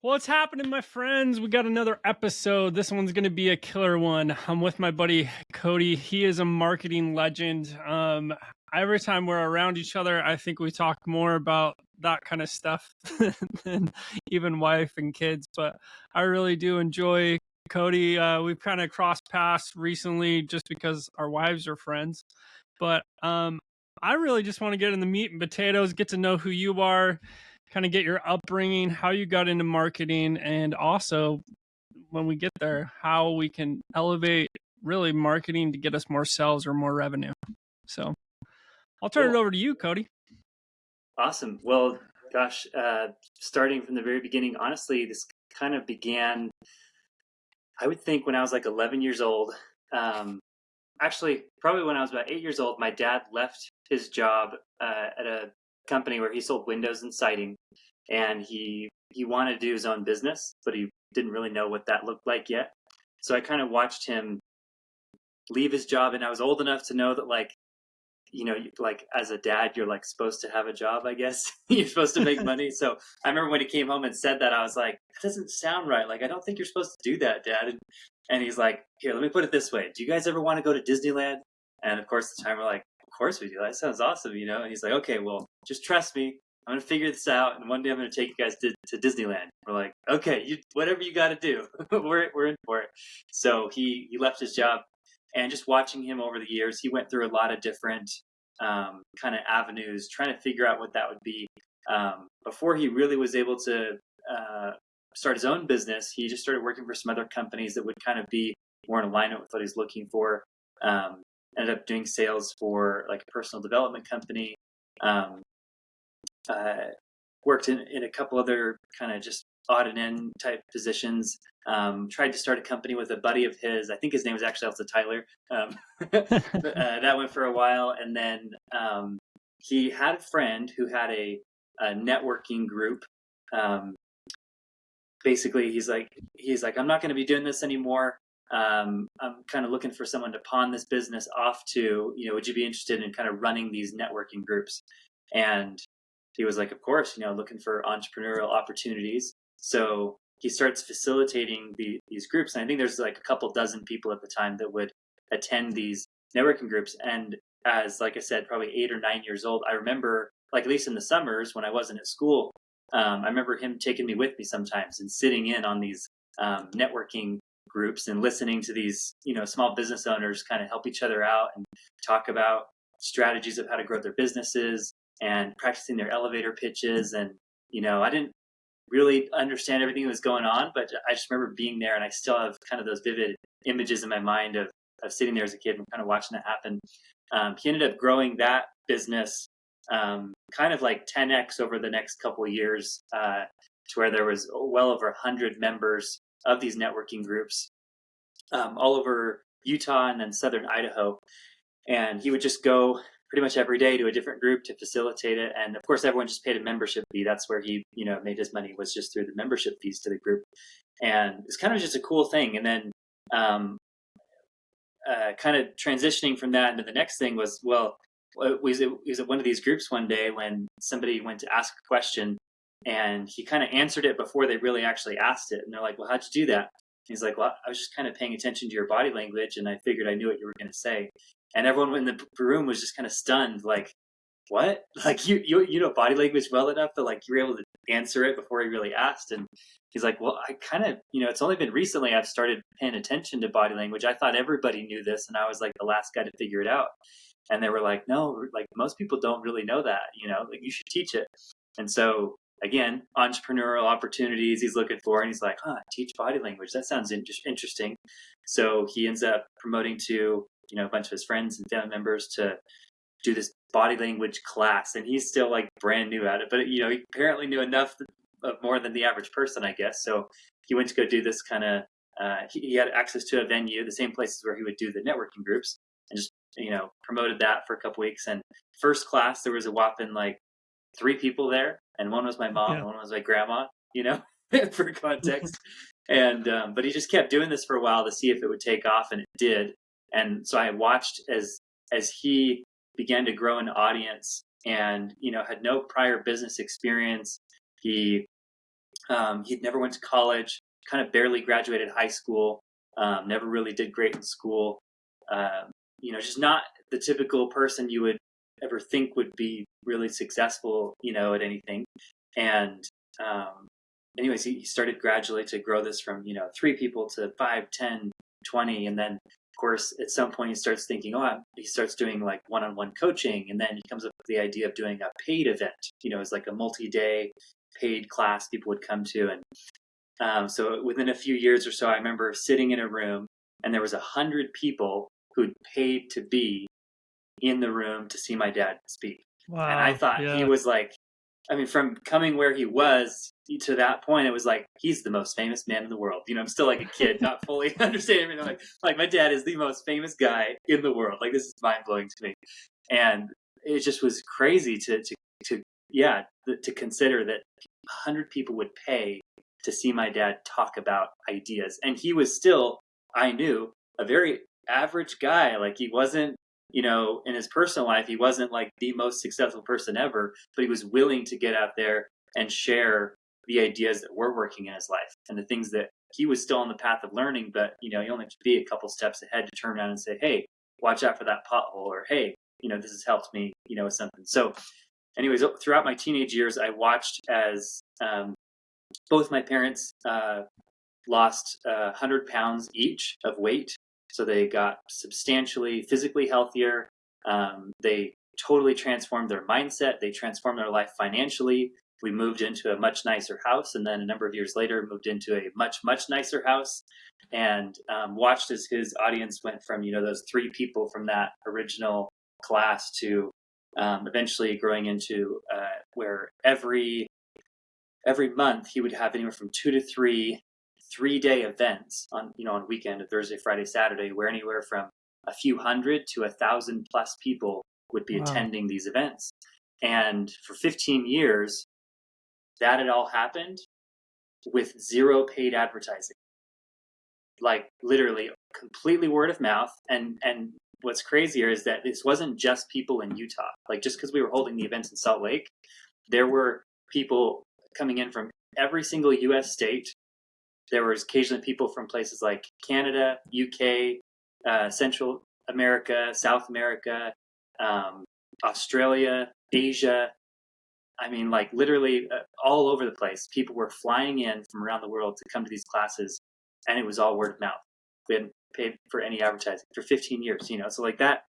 What's happening, my friends? We got another episode. This one's going to be a killer one. I'm with my buddy Kody. He is a marketing legend. Every time we're around each other, I think we talk more about that kind of stuff than even wife and kids. But I really do enjoy Kody. We've kind of crossed paths recently just because our wives are friends. But I really just want to get in the meat and potatoes, get to know who you are, kind of get your upbringing, how you got into marketing, and also when we get there, how we can elevate really marketing to get us more sales or more revenue. So I'll turn it Cool. over to you, Kody. Awesome. Well, gosh, starting from the very beginning, honestly, this kind of began, I would think, when I was like 11 years old. Actually, probably when I was about 8 years old, my dad left his job at a company where he sold windows and siding, and he wanted to do his own business, but he didn't really know what that looked like yet. So I kind of watched him leave his job, and I was old enough to know that, like as a dad, you're like supposed to have a job, I guess. You're supposed to make money. So I remember when he came home and said that, I was like, that doesn't sound right. Like, I don't think you're supposed to do that, Dad. And he's like, here, let me put it this way. Do you guys ever want to go to Disneyland? And of course, at the time we're like, of course we do. That sounds awesome, you know? And he's like, okay, well, just trust me. I'm going to figure this out. And one day I'm going to take you guys to Disneyland. We're like, okay, whatever you got to do, we're in for it. So he left his job, and just watching him over the years, he went through a lot of different kind of avenues, trying to figure out what that would be. Before he really was able to start his own business, he just started working for some other companies that would kind of be more in alignment with what he's looking for. Ended up doing sales for like a personal development company. Worked in a couple other kind of just odd and end type positions. Tried to start a company with a buddy of his. I think his name was actually also Tyler. That went for a while, and then he had a friend who had a networking group. Basically, he's like, I'm not going to be doing this anymore. I'm kind of looking for someone to pawn this business off to. Would you be interested in kind of running these networking groups? And he was like, of course, looking for entrepreneurial opportunities. So he starts facilitating these groups. And I think there's like a couple dozen people at the time that would attend these networking groups. And as, like I said, probably 8 or 9 years old, I remember, like, at least in the summers when I wasn't at school, I remember him taking me with me sometimes and sitting in on these networking groups and listening to these, small business owners kind of help each other out and talk about strategies of how to grow their businesses and practicing their elevator pitches. And, I didn't really understand everything that was going on, but I just remember being there, and I still have kind of those vivid images in my mind of sitting there as a kid and kind of watching that happen. He ended up growing that business kind of like 10x over the next couple of years, to where there was well over 100 members of these networking groups all over Utah and then southern Idaho. And he would just go pretty much every day to a different group to facilitate it. And of course, everyone just paid a membership fee. That's where he, made his money, was just through the membership fees to the group. And it's kind of just a cool thing. And then kind of transitioning from that into the next thing was, he was at one of these groups one day when somebody went to ask a question, and he kind of answered it before they really actually asked it. And they're like, well, how'd you do that? He's like, well, I was just kind of paying attention to your body language, and I figured I knew what you were going to say. And everyone in the room was just kind of stunned, like, what? Like, you know body language well enough that, like, you were able to answer it before he really asked. And he's like, well, I kind of, it's only been recently I've started paying attention to body language. I thought everybody knew this, and I was like the last guy to figure it out. And they were like, no, like, most people don't really know that, like, you should teach it. And so, again, entrepreneurial opportunities he's looking for, and he's like, teach body language. That sounds interesting. So he ends up promoting to, a bunch of his friends and family members to do this body language class. And he's still like brand new at it, but he apparently knew enough of more than the average person, I guess. So he went to go do this kind of, he had access to a venue, the same places where he would do the networking groups, and just, promoted that for a couple weeks. And first class, there was a whopping like 3 people there, and one was my mom, and one was my grandma, for context. And but he just kept doing this for a while to see if it would take off, and it did. And so I watched as he began to grow an audience, and had no prior business experience. He He'd never went to college, kind of barely graduated high school, never really did great in school. Just not the typical person you would ever think would be really successful, at anything. And anyways, he started gradually to grow this from, 3 people to 5, 10, 20. And then, of course, at some point he starts thinking, he starts doing like one-on-one coaching. And then he comes up with the idea of doing a paid event, it's like a multi-day paid class people would come to. And so within a few years or so, I remember sitting in a room and there was 100 people who'd paid to be in the room to see my dad speak. Wow. And I thought he was like, from coming where he was to that point, it was like, he's the most famous man in the world. I'm still like a kid, not fully understanding everything. Like my dad is the most famous guy in the world. Like, this is mind blowing to me. And it just was crazy to consider that 100 people would pay to see my dad talk about ideas. And he was still, I knew, a very average guy. Like, he wasn't, in his personal life, he wasn't like the most successful person ever, but he was willing to get out there and share the ideas that were working in his life and the things that he was still on the path of learning. But, you only have to be a couple steps ahead to turn around and say, hey, watch out for that pothole, or, hey, this has helped me, with something. So anyways, throughout my teenage years, I watched as both my parents lost 100 pounds each of weight. So they got substantially physically healthier. They totally transformed their mindset. They transformed their life financially. We moved into a much nicer house. And then a number of years later, moved into a much, much nicer house, and watched as his audience went from, those 3 people from that original class to eventually growing into where every month he would have anywhere from 2 to 3 3-day events on weekend, Thursday, Friday, Saturday, where anywhere from a few hundred to 1,000 plus people would be attending these events. And for 15 years, that had all happened with 0 paid advertising. Like, literally completely word of mouth. And what's crazier is that this wasn't just people in Utah. Like, just because we were holding the events in Salt Lake, there were people coming in from every single US state. There was occasionally people from places like Canada, UK, Central America, South America, Australia, Asia. Like, literally all over the place. People were flying in from around the world to come to these classes, and it was all word of mouth. We hadn't paid for any advertising for 15 years, so like that,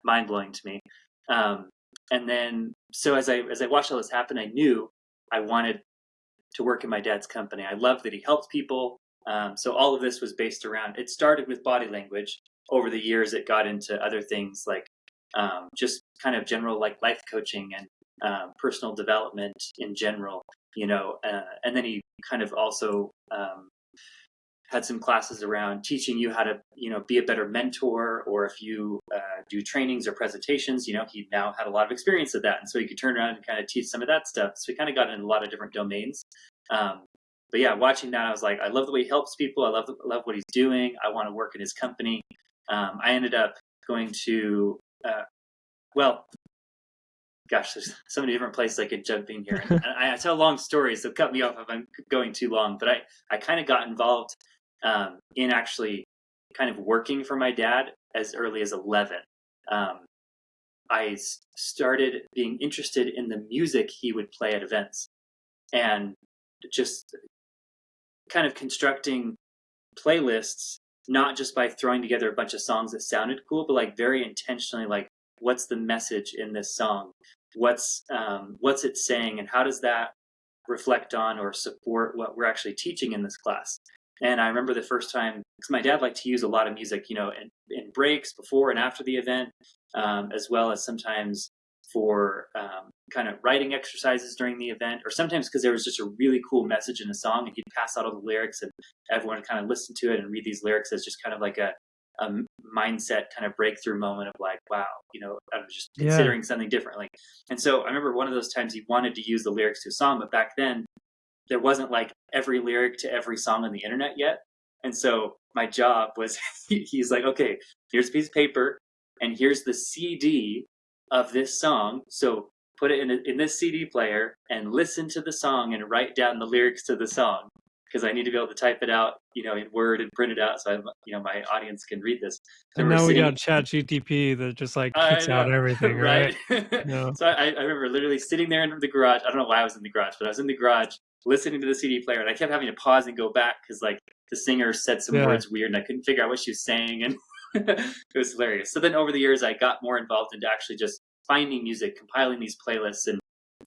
mind blowing to me. And then, so as I watched all this happen, I knew I wanted to work in my dad's company. I loved that he helped people. So all of this was based around, it started with body language. Over the years, it got into other things like just kind of general like life coaching and personal development in general, and then he kind of also had some classes around teaching you how to, be a better mentor, or if you do trainings or presentations, he now had a lot of experience of that. And so he could turn around and kind of teach some of that stuff. So he kind of got in a lot of different domains. But yeah, watching that, I was like, I love the way he helps people. I love what he's doing. I want to work in his company. I ended up going to, there's so many different places I could jump in here. And I tell long stories, so cut me off if I'm going too long. But I kind of got involved in actually kind of working for my dad as early as 11. I started being interested in the music he would play at events, and just kind of constructing playlists, not just by throwing together a bunch of songs that sounded cool, but like very intentionally, like, what's the message in this song? What's it saying, and how does that reflect on or support what we're actually teaching in this class? And I remember the first time, because my dad liked to use a lot of music, in breaks before and after the event, as well as sometimes for kind of writing exercises during the event, or sometimes because there was just a really cool message in a song, and he'd pass out all the lyrics, and everyone would kind of listen to it and read these lyrics as just kind of like a mindset kind of breakthrough moment of like, wow, I was just considering something differently. And so I remember one of those times he wanted to use the lyrics to a song, but back then there wasn't like every lyric to every song on the internet yet. And so my job was, he's like, okay, here's a piece of paper and here's the CD of this song. So put it in this CD player and listen to the song and write down the lyrics to the song because I need to be able to type it out, in Word and print it out so my audience can read this. I And remember now we got sitting. Chat GTP that just like I kicks out know, everything, right? right? No. So I remember literally sitting there in the garage. I don't know why I was in the garage, but I was in the garage listening to the CD player, and I kept having to pause and go back because like the singer said some Yeah. words weird, and I couldn't figure out what she was saying, and it was hilarious. So then over the years, I got more involved into actually just finding music, compiling these playlists, and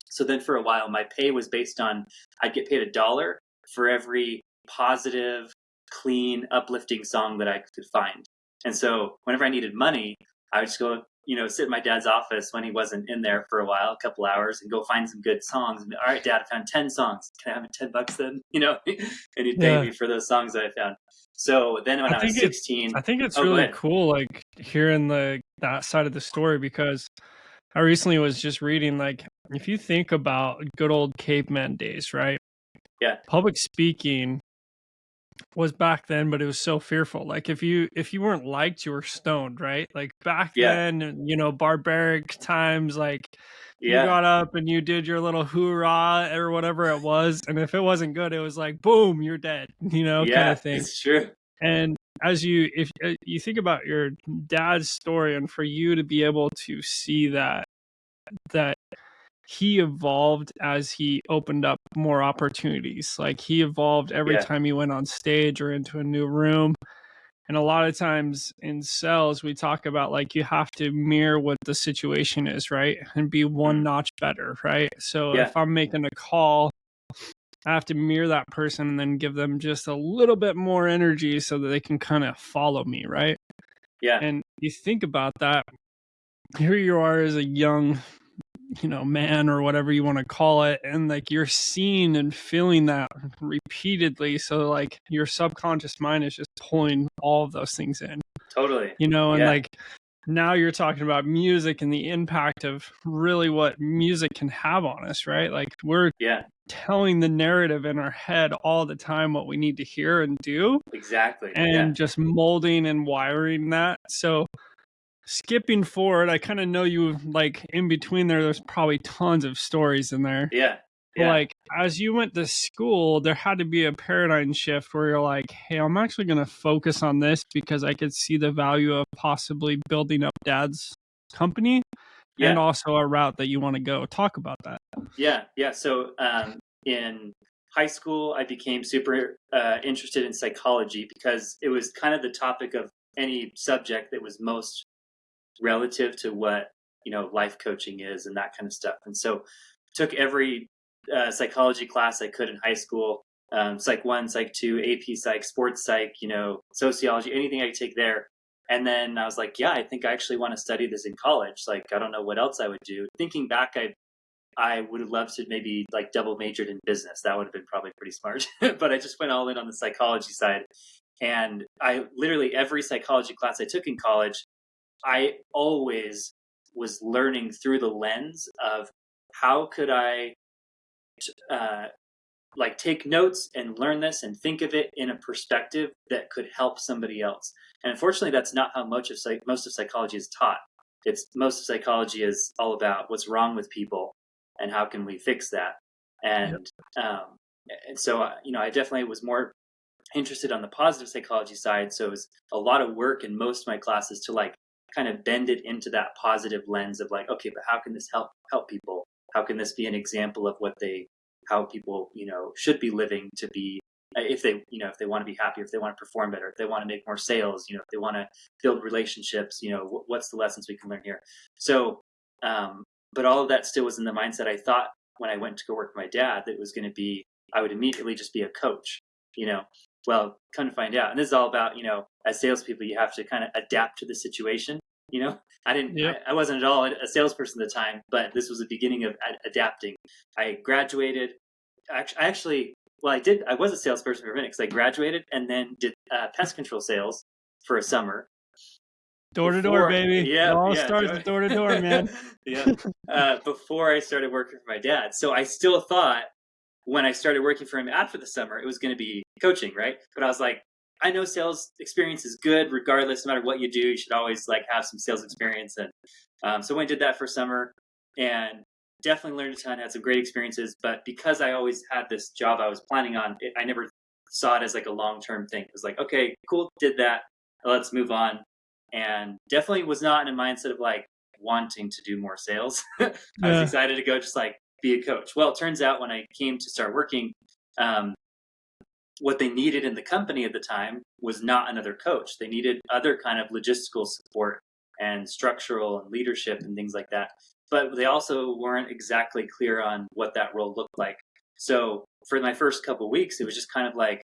so then for a while, my pay was based on I'd get paid $1 for every positive, clean, uplifting song that I could find. And so whenever I needed money, I would just go, sit in my dad's office when he wasn't in there for a while, a couple hours, and go find some good songs. And be, all right, Dad, I found 10 songs. Can I have $10 then? And he'd pay Yeah. me for those songs that I found. So then when I was 16, I think it's go really ahead. cool, like hearing that side of the story, because I recently was just reading, like, if you think about good old caveman days, right? Yeah. Public speaking was back then, but it was so fearful. Like if you weren't liked, you were stoned, right? Like back Yeah. then, barbaric times, like you Yeah. got up and you did your little hoorah or whatever it was, and if it wasn't good, it was like boom, you're dead, kind Yeah. of thing. It's true. And if you think about your dad's story, and for you to be able to see that he evolved as he opened up more opportunities. Like he evolved every Yeah. time he went on stage or into a new room. And a lot of times in sales, we talk about like you have to mirror what the situation is, right? And be one notch better, right? So Yeah. if I'm making a call, I have to mirror that person and then give them just a little bit more energy so that they can kind of follow me, right? Yeah. And you think about that, here you are as a young man or whatever you want to call it, and like you're seeing and feeling that repeatedly, so like your subconscious mind is just pulling all of those things in, Totally. and Yeah. like now you're talking about music and the impact of really what music can have on us, right? Like we're Yeah. telling the narrative in our head all the time what we need to hear and do, Exactly. and Yeah. just molding and wiring that. So skipping forward, I kind of know you, like in between there's probably tons of stories in there. Yeah. But Yeah. like as you went to school, there had to be a paradigm shift where you're like, hey, I'm actually going to focus on this because I could see the value of possibly building up dad's company and Yeah. also a route that you want to go. Talk about that. Yeah. Yeah. So in high school, I became super interested in psychology because it was kind of the topic of any subject that was most relative to what life coaching is and that kind of stuff. And so took every psychology class I could in high school, psych 1, psych 2, AP psych, sports psych, sociology, anything I could take there. And then I was like, yeah, I think I actually want to study this in college. Like, I don't know what else I would do. Thinking back, I would have loved to maybe like double majored in business. That would have been probably pretty smart. But I just went all in on the psychology side. And I literally, every psychology class I took in college, I always was learning through the lens of how could I like take notes and learn this and think of it in a perspective that could help somebody else. And unfortunately, that's not how most of psychology is taught. Most of psychology is all about what's wrong with people and how can we fix that. And so I definitely was more interested on the positive psychology side. So it was a lot of work in most of my classes to like kind of bend it into that positive lens of like, okay, but how can this help people? How can this be an example of how people, should be living to be, if they want to be happy, if they want to perform better, if they want to make more sales, if they want to build relationships, what's the lessons we can learn here? So, but all of that still was in the mindset. I thought when I went to go work with my dad, that it was going to be, I would immediately just be a coach, well, come to find out. And this is all about, as salespeople, you have to kind of adapt to the situation. I wasn't at all a salesperson at the time, but this was the beginning of adapting. I graduated. I was a salesperson for a minute because I graduated and then did pest control sales for a summer. Door to door, baby. Yeah, it all starts with door to door, man. Before I started working for my dad. So I still thought when I started working for him after the summer, it was going to be coaching, right? But I was like, I know sales experience is good regardless, no matter what you do, you should always like have some sales experience. And so I did that for summer and definitely learned a ton, had some great experiences, but because I always had this job I was planning on, I never saw it as like a long-term thing. It was like, okay, cool, did that, let's move on. And definitely was not in a mindset of like wanting to do more sales. I was Yeah. excited to go just like be a coach. Well, it turns out when I came to start working, um, what they needed in the company at the time was not another coach. They needed other kind of logistical support and structural and leadership and things like that. But they also weren't exactly clear on what that role looked like. So for my first couple of weeks, it was just kind of like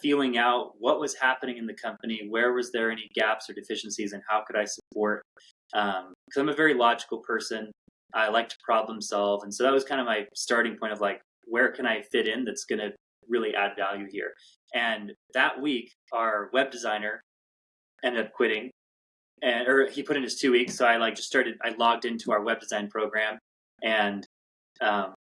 feeling out what was happening in the company, where was there any gaps or deficiencies, and how could I support? Because I'm a very logical person. I like to problem solve. And so that was kind of my starting point of like, where can I fit in that's going to really add value here? And that week, our web designer ended up quitting, or he put in his 2 weeks. So I like just started, I logged into our web design program. And um,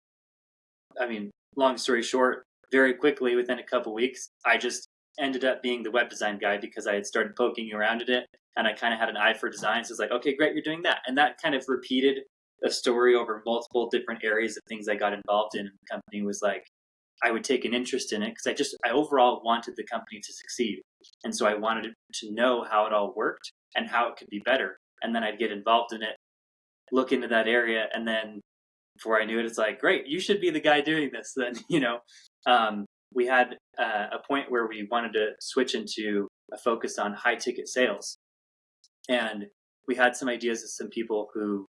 I mean, long story short, very quickly within a couple weeks, I just ended up being the web design guy because I had started poking around at it and I kind of had an eye for design. So it's like, okay, great, you're doing that. And that kind of repeated a story over multiple different areas of things I got involved in. And the company was like, I would take an interest in it because I overall wanted the company to succeed. And so I wanted to know how it all worked and how it could be better. And then I'd get involved in it, look into that area. And then before I knew it, it's like, great, you should be the guy doing this. Then, we had a point where we wanted to switch into a focus on high ticket sales. And we had some ideas of some people who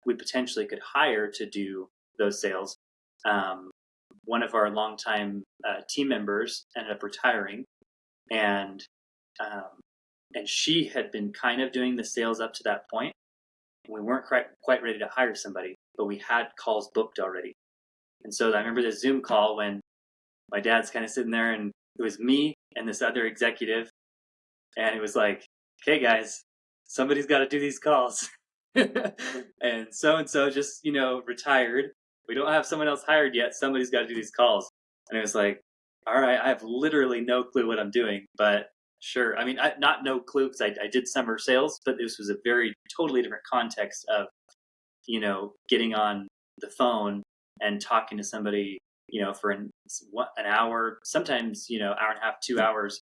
we potentially could hire to do those sales. One of our longtime team members ended up retiring, and she had been kind of doing the sales up to that point. We weren't quite ready to hire somebody, but we had calls booked already. And so I remember this Zoom call when my dad's kind of sitting there, and it was me and this other executive, and it was like, okay, guys, somebody's got to do these calls. And so just, retired. We don't have someone else hired yet. Somebody's got to do these calls. And it was like, all right, I have literally no clue what I'm doing, but sure. I mean, not no clue because I did summer sales, but this was a very totally different context of, getting on the phone and talking to somebody, for an hour, sometimes, hour and a half, 2 hours,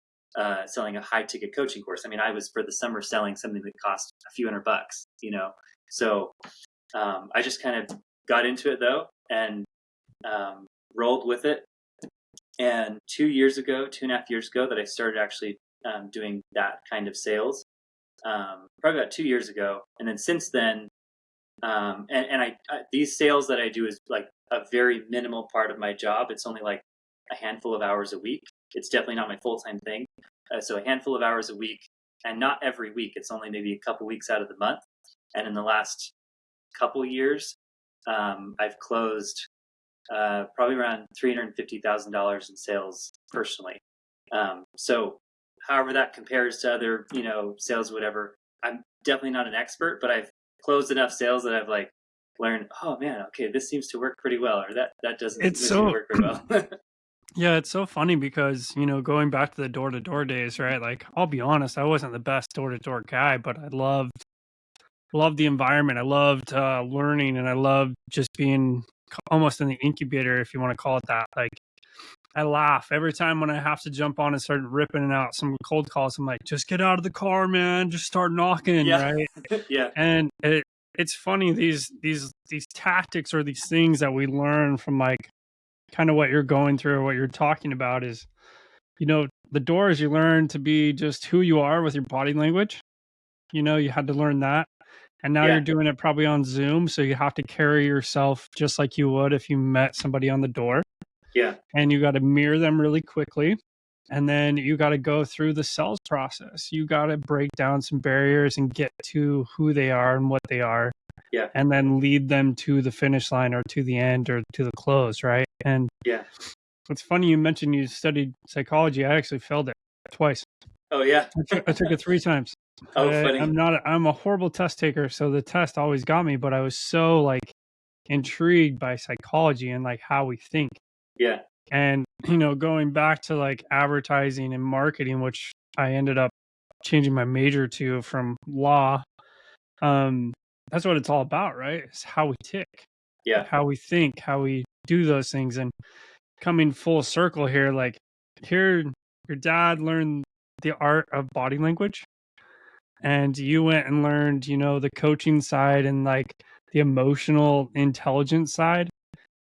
selling a high ticket coaching course. I mean, I was for the summer selling something that cost a few $100, So I just kind of got into it though and rolled with it. And 2.5 years ago that I started actually doing that kind of sales, probably about 2 years ago. And then since then, I these sales that I do is like a very minimal part of my job. It's only like a handful of hours a week. It's definitely not my full-time thing. So a handful of hours a week, and not every week. It's only maybe a couple weeks out of the month. And in the last couple years, I've closed probably around $350,000 in sales personally. So however that compares to other, sales, whatever, I'm definitely not an expert, but I've closed enough sales that I've like learned, oh man, okay, this seems to work pretty well, or that doesn't It's seem to so work very well. yeah, it's so funny because, going back to the door-to-door days, right? Like, I'll be honest, I wasn't the best door-to-door guy, but I loved the environment. I loved learning, and I loved just being almost in the incubator, if you want to call it that. Like, I laugh every time when I have to jump on and start ripping out some cold calls. I'm like, just get out of the car, man. Just start knocking, Yeah. right? Yeah. And it's funny, these tactics or these things that we learn from like kind of what you're going through or what you're talking about is, the doors you learn to be just who you are with your body language. You had to learn that. And now you're Yeah. doing it probably on Zoom. So you have to carry yourself just like you would if you met somebody on the door. Yeah. And you got to mirror them really quickly. And then you got to go through the sales process. You got to break down some barriers and get to who they are and what they are. Yeah. And then lead them to the finish line or to the end or to the close, right? And Yeah. it's funny you mentioned you studied psychology. I actually failed it twice. Oh yeah. I took it 3 times. Oh, funny. I'm a horrible test taker, so the test always got me, but I was so like intrigued by psychology and like how we think. Yeah. And, going back to like advertising and marketing, which I ended up changing my major to from law. That's what it's all about, right? It's how we tick. Yeah. how we think, how we do those things. And coming full circle here, like here, your dad learned the art of body language, and you went and learned, the coaching side and like the emotional intelligence side,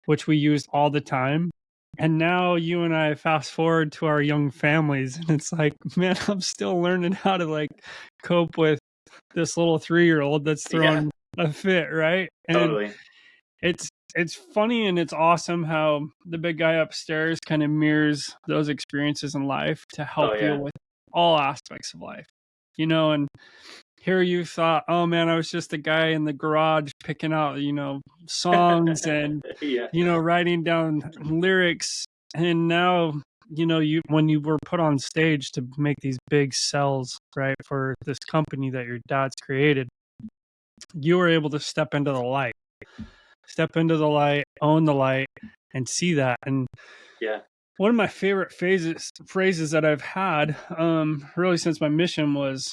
which we used all the time. And now you and I fast forward to our young families, and it's like, man, I'm still learning how to like cope with this little 3-year-old that's Yeah. throwing a fit, right? And Totally. it's funny and it's awesome how the big guy upstairs kind of mirrors those experiences in life to help Oh you yeah. with all aspects of life, and here you thought, oh man, I was just a guy in the garage picking out, songs and, Yeah. writing down lyrics. And now, you when you were put on stage to make these big sells, right, for this company that your dad's created, you were able to step into the light, own the light, and see that. And Yeah. one of my favorite phrases that I've had, really since my mission, was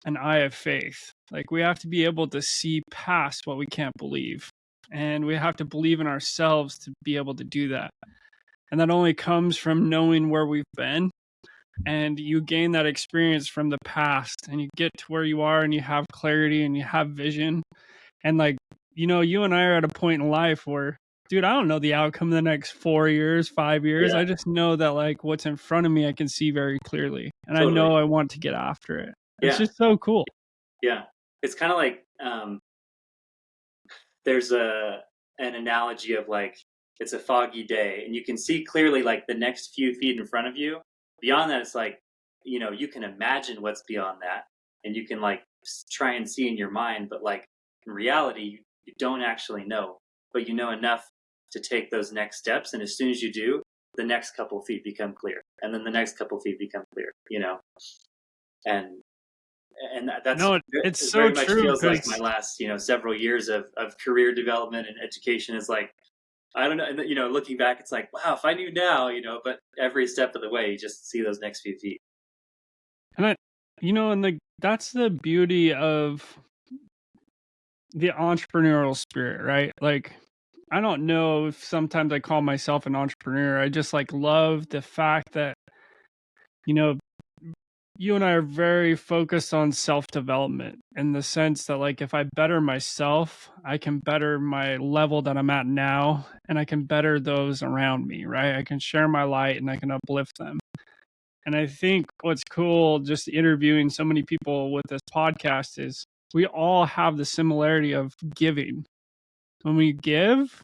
an eye of faith. Like we have to be able to see past what we can't believe. And we have to believe in ourselves to be able to do that. And that only comes from knowing where we've been. And you gain that experience from the past, and you get to where you are and you have clarity and you have vision. And like, you and I are at a point in life where, dude, I don't know the outcome of the next 4 years, 5 years. Yeah. I just know that like what's in front of me, I can see very clearly. And I Totally. know I want to get after it. It's Yeah. just so cool. Yeah. It's kind of like there's an analogy of like it's a foggy day and you can see clearly like the next few feet in front of you. Beyond that, it's like, you can imagine what's beyond that and you can like try and see in your mind, but like in reality, you don't actually know, but you know enough to take those next steps. And as soon as you do, the next couple feet become clear, and then the next couple feet become clear, and that's No, it's it so very much true feels like my because last several years of career development and education is like, I don't know, and looking back it's like, wow, if I knew now, but every step of the way you just see those next few feet. and that's the beauty of the entrepreneurial spirit, right? Like I don't know if sometimes I call myself an entrepreneur. I just like love the fact that, you know, you and I are very focused on self-development in the sense that like if I better myself, I can better my level that I'm at now, and I can better those around me, right? I can share my light and I can uplift them. And I think what's cool just interviewing so many people with this podcast is we all have the similarity of giving. When we give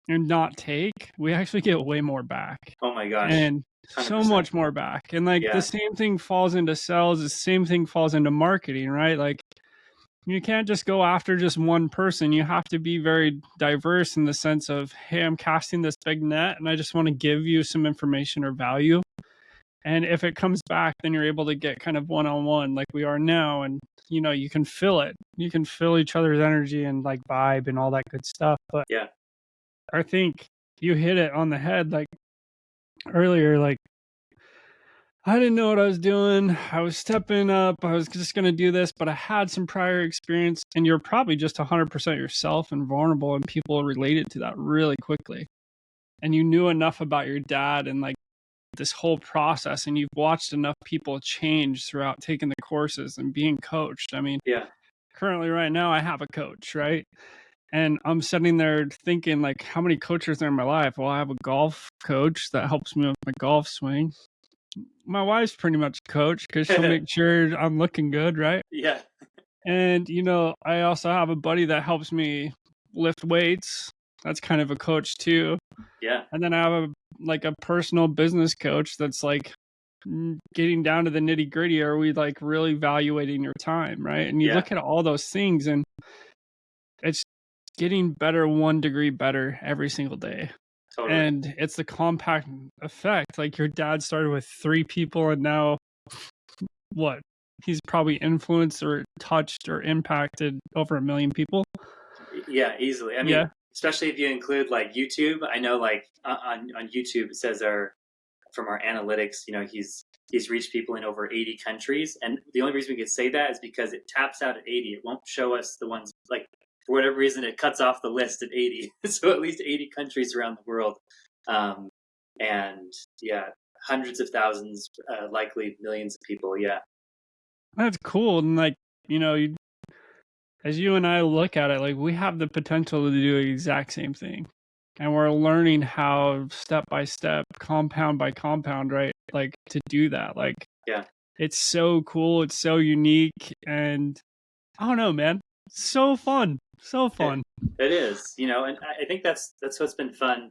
and not take, we actually get way more back. Oh my gosh, And so 100%. much more back. And like Yeah. the same thing falls into sales, the same thing falls into marketing, right? Like you can't just go after just one person. You have to be very diverse in the sense of, hey, I'm casting this big net and I just want to give you some information or value. And if it comes back, then you're able to get kind of one-on-one like we are now. And, you can feel it. You can feel each other's energy and like vibe and all that good stuff. But Yeah. I think you hit it on the head like earlier. Like I didn't know what I was doing. I was stepping up. I was just going to do this, but I had some prior experience, and you're probably just 100% yourself and vulnerable, and people related to that really quickly. And you knew enough about your dad and like this whole process, and you've watched enough people change throughout taking the courses and being coached. I mean, Yeah. currently right now I have a coach, right? And I'm sitting there thinking like, how many coaches are in my life? Well, I have a golf coach that helps me with my golf swing. My wife's pretty much a coach because she'll make sure I'm looking good, right? Yeah. And I also have a buddy that helps me lift weights. That's kind of a coach too. Yeah. And then I have a personal business coach that's like getting down to the nitty gritty. Are we like really evaluating your time, right? And you Yeah. look at all those things, and it's getting better, 1 degree better every single day. Totally. And it's the compact effect. Like your dad started with 3 people, and now what? He's probably influenced or touched or impacted over 1 million people. Yeah, easily. I mean, especially if you include like YouTube. I know like on YouTube it says from our analytics, he's reached people in over 80 countries. And the only reason we could say that is because it taps out at 80. It won't show us the ones like for whatever reason, it cuts off the list at 80. So at least 80 countries around the world. And yeah, hundreds of thousands, likely millions of people. Yeah. That's cool. And like, as you and I look at it, like we have the potential to do the exact same thing. And we're learning how step by step, compound by compound, right? Like to do that. Like, yeah, it's so cool. It's so unique. And I don't know, man. So fun. So fun. It is, and I think that's what's been fun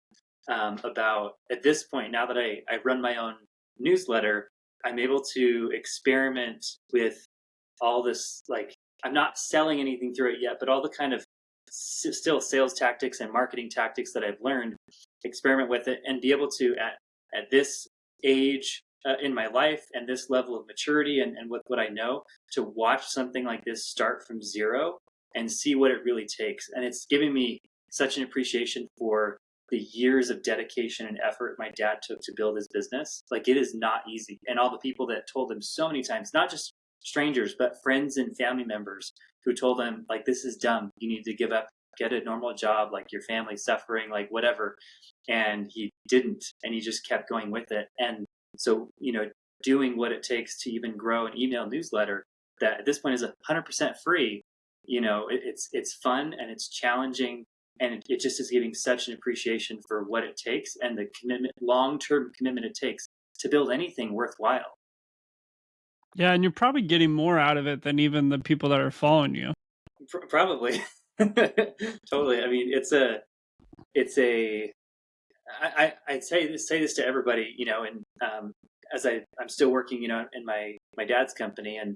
about at this point. Now that I run my own newsletter, I'm able to experiment with all this. Like, I'm not selling anything through it yet, but all the kind of still sales tactics and marketing tactics that I've learned, experiment with it, and be able to at this age in my life and this level of maturity and with what I know, to watch something like this start from zero and see what it really takes. And it's giving me such an appreciation for the years of dedication and effort my dad took to build his business. Like, it is not easy. And all the people that told him so many times, not just strangers, but friends and family members who told him, like, this is dumb. You need to give up, get a normal job, like your family's suffering, like whatever. And he didn't, and he just kept going with it. And so, doing what it takes to even grow an email newsletter that at this point is 100% free, it's fun and it's challenging, and it just is giving such an appreciation for what it takes and the commitment, long-term commitment it takes to build anything worthwhile. Yeah, and you're probably getting more out of it than even the people that are following you. Probably. Totally. I mean, I'd say this to everybody, and as I'm still working, in my dad's company, and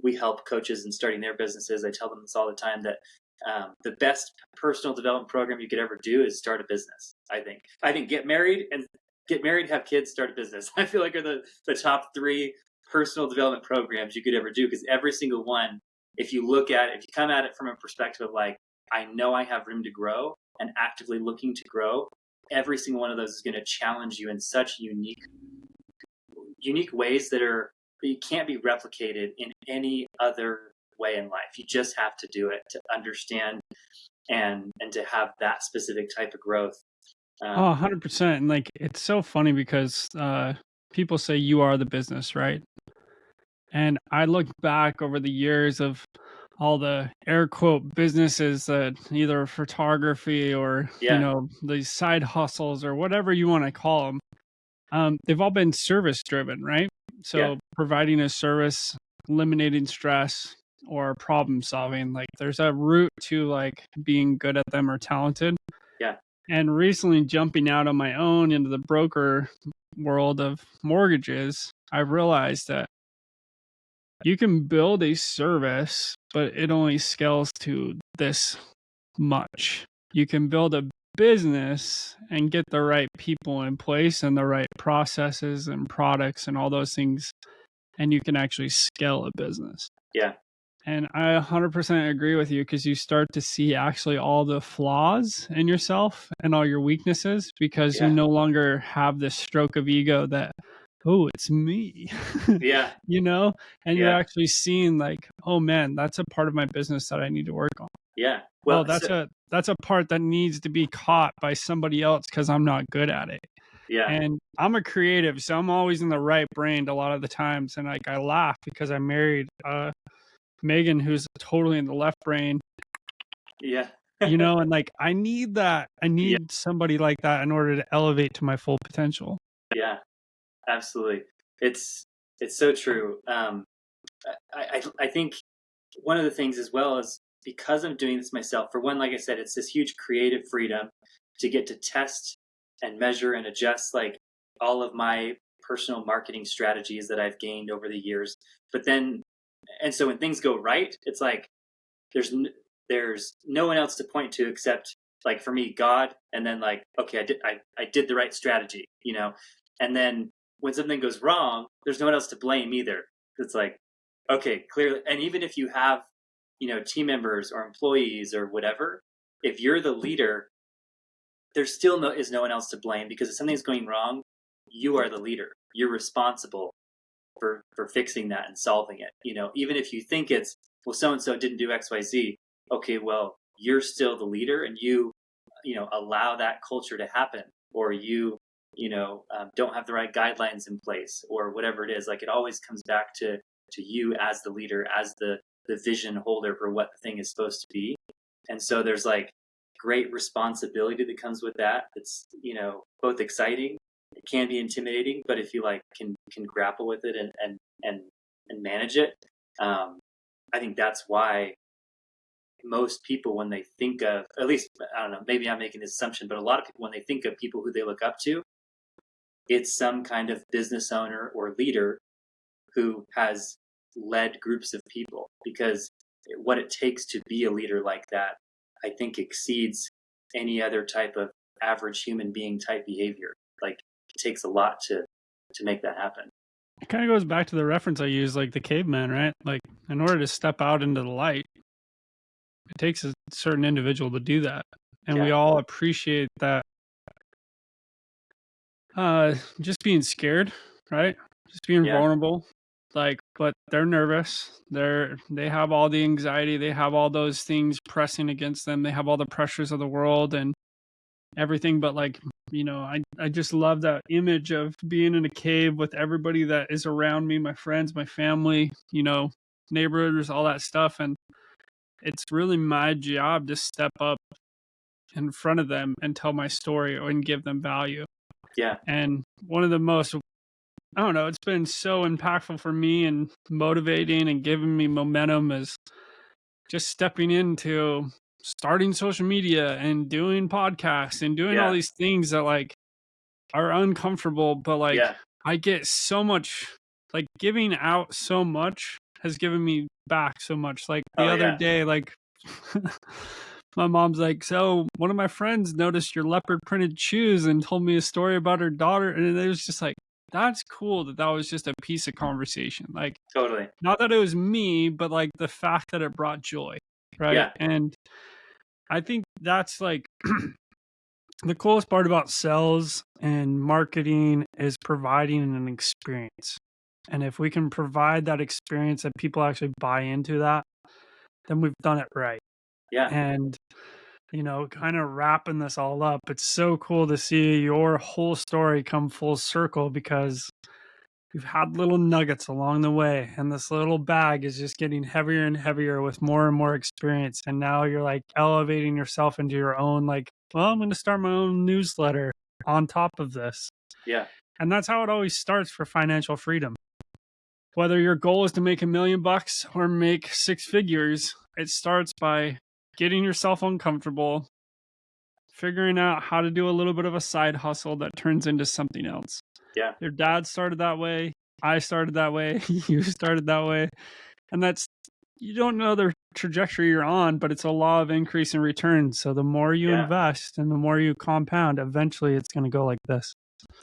we help coaches in starting their businesses. I tell them this all the time, that the best personal development program you could ever do is start a business. I think get married, have kids, start a business. I feel like are the top 3 personal development programs you could ever do, because every single one, if you come at it from a perspective of like, I know I have room to grow and actively looking to grow, every single one of those is going to challenge you in such unique ways that you can't be replicated in any other way in life. You just have to do it to understand and to have that specific type of growth. 100%. And like, it's so funny because people say you are the business, right? And I look back over the years of all the air quote businesses that either photography or, these side hustles or whatever you want to call them. They've all been service driven, right? So providing a service, eliminating stress, or problem solving. Like, there's a route to like being good at them or talented. Yeah. And recently jumping out on my own into the broker world of mortgages, I realized that you can build a service, but it only scales to this much. You can build a business and get the right people in place and the right processes and products and all those things, and you can actually scale a business. Yeah. And I 100% agree with you, because you start to see actually all the flaws in yourself and all your weaknesses, because you no longer have this stroke of ego that, oh, it's me. Yeah. And you're actually seeing like, oh man, that's a part of my business that I need to work on. Yeah. Well, that's a part that needs to be caught by somebody else because I'm not good at it. Yeah. And I'm a creative, so I'm always in the right brain a lot of the times. And like, I laugh because I married Megan, who's totally in the left brain. Yeah. And like, I need that. I need somebody like that in order to elevate to my full potential. Yeah, absolutely. It's so true. I think one of the things as well is, because I'm doing this myself, for one, like I said, it's this huge creative freedom to get to test and measure and adjust like all of my personal marketing strategies that I've gained over the years. But then, and so when things go right, it's like there's no one else to point to except, like, for me, God. And then like, okay, I did the right strategy, and then when something goes wrong, there's no one else to blame either. It's like, okay, clearly. And even if you have, team members or employees or whatever, if you're the leader, there still is no one else to blame, because if something's going wrong, you are the leader. You're responsible for fixing that and solving it. Even if you think it's, well, so-and-so didn't do XYZ, okay, well, you're still the leader and you allow that culture to happen, or don't have the right guidelines in place, or whatever it is. Like, it always comes back to you as the leader, as the vision holder for what the thing is supposed to be. And so there's like great responsibility that comes with that. It's, both exciting, it can be intimidating, but if you like can grapple with it and manage it, I think that's why most people, when they think of, at least, I don't know, maybe I'm making this assumption, but a lot of people, when they think of people who they look up to, it's some kind of business owner or leader who has led groups of people, because what it takes to be a leader like that, I think, exceeds any other type of average human being type behavior. Like, it takes a lot to make that happen. It kind of goes back to the reference I use, like the caveman, right? Like, in order to step out into the light, it takes a certain individual to do that. And we all appreciate that, just being scared, right? Just being vulnerable. Like, but they're nervous. They have all the anxiety. They have all those things pressing against them. They have all the pressures of the world and everything. But like, I just love that image of being in a cave with everybody that is around me, my friends, my family, neighbors, all that stuff. And it's really my job to step up in front of them and tell my story and give them value. Yeah. And one of the most, I don't know, it's been so impactful for me and motivating and giving me momentum is just stepping into starting social media and doing podcasts and doing all these things that like are uncomfortable, but like I get so much, like giving out so much has given me back so much. Like the other day, like my mom's like, so one of my friends noticed your leopard printed shoes and told me a story about her daughter. And it was just like, that's cool that was just a piece of conversation. Like, totally. Not that it was me, but like the fact that it brought joy. Right. Yeah. And I think that's like the coolest part about sales and marketing is providing an experience. And if we can provide that experience that people actually buy into that, then we've done it right. Yeah. And, kind of wrapping this all up, it's so cool to see your whole story come full circle, because you've had little nuggets along the way, and this little bag is just getting heavier and heavier with more and more experience. And now you're like elevating yourself into your own, like, well, I'm going to start my own newsletter on top of this. Yeah. And that's how it always starts for financial freedom. Whether your goal is to make $1 million or make 6 figures, it starts by getting yourself uncomfortable, figuring out how to do a little bit of a side hustle that turns into something else. Yeah. Your dad started that way. I started that way. You started that way. And you don't know the trajectory you're on, but it's a law of increase in return. So the more you invest and the more you compound, eventually it's going to go like this.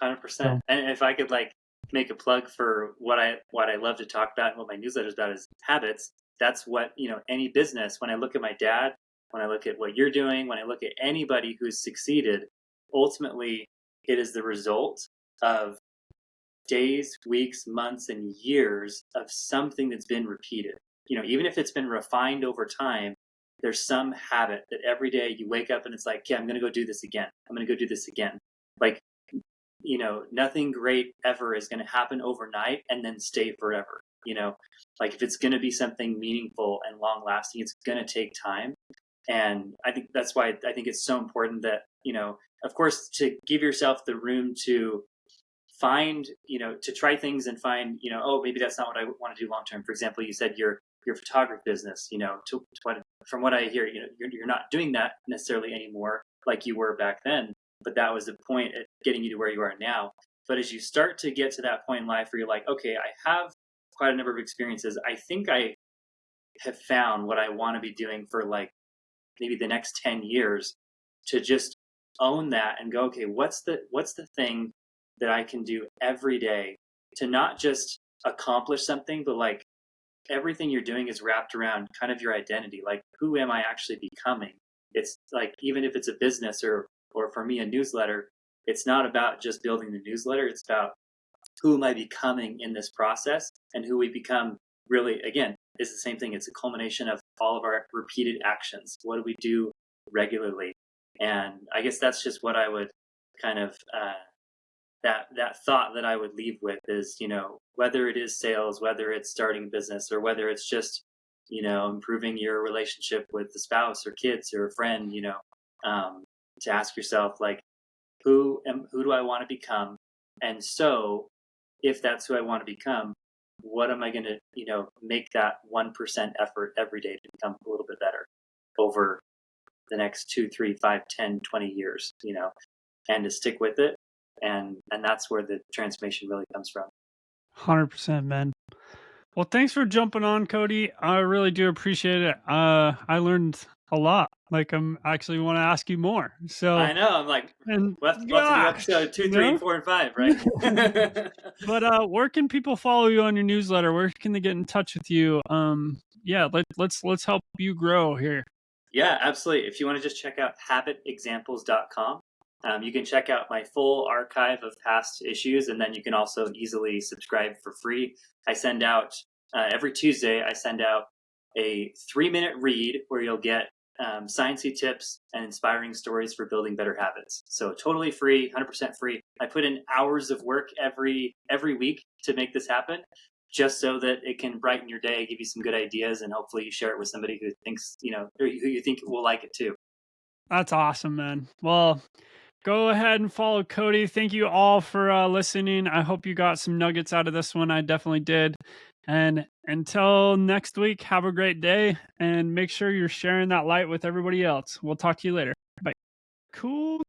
100%. So. And if I could like make a plug for what I love to talk about and what my newsletter is about is habits. That's what, any business, when I look at my dad, when I look at what you're doing, when I look at anybody who's succeeded, ultimately it is the result of days, weeks, months, and years of something that's been repeated. Even if it's been refined over time, there's some habit that every day you wake up and it's like, okay, I'm going to go do this again. I'm going to go do this again. Like, nothing great ever is going to happen overnight and then stay forever. Like if it's going to be something meaningful and long lasting, it's going to take time. And I think that's why I think it's so important that, of course, to give yourself the room to find, to try things and find, oh, maybe that's not what I want to do long term. For example, you said your photography business, from what I hear, you're not doing that necessarily anymore like you were back then. But that was the point at getting you to where you are now. But as you start to get to that point in life where you're like, okay, I have quite a number of experiences. I think I have found what I want to be doing for like maybe the next 10 years, to just own that and go, okay, what's the thing that I can do every day to not just accomplish something, but like everything you're doing is wrapped around kind of your identity. Like, who am I actually becoming? It's like, even if it's a business or for me, a newsletter, it's not about just building the newsletter. It's about who am I becoming in this process, and who we become really, again, is the same thing. It's a culmination of all of our repeated actions. What do we do regularly? And I guess that's just what I would kind of that thought that I would leave with is, whether it is sales, whether it's starting a business, or whether it's just, improving your relationship with the spouse or kids or a friend, to ask yourself, like, who do I want to become? And so if that's who I want to become, what am I going to, make that 1% effort every day to become a little bit better over the next 2, 3, 5, 10, 20 years, and to stick with it. And that's where the transformation really comes from. 100%, man. Well, thanks for jumping on, Kody. I really do appreciate it. I learned a lot. Like, I'm actually want to ask you more. So I know. I'm like, and we'll have to do episode 2, 3, and 4, and 5, right? But where can people follow you on your newsletter? Where can they get in touch with you? Yeah, let's help you grow here. Yeah, absolutely. If you want to just check out habitexamples.com, you can check out my full archive of past issues, and then you can also easily subscribe for free. I send out every Tuesday. I send out a 3-minute read where you'll get sciencey tips and inspiring stories for building better habits. So totally free, 100% free. I put in hours of work every week to make this happen, just so that it can brighten your day, give you some good ideas, and hopefully you share it with somebody who thinks, or who you think will like it too. That's awesome, man. Well, go ahead and follow Kody. Thank you all for listening. I hope you got some nuggets out of this one. I definitely did. And until next week, have a great day and make sure you're sharing that light with everybody else. We'll talk to you later. Bye. Cool.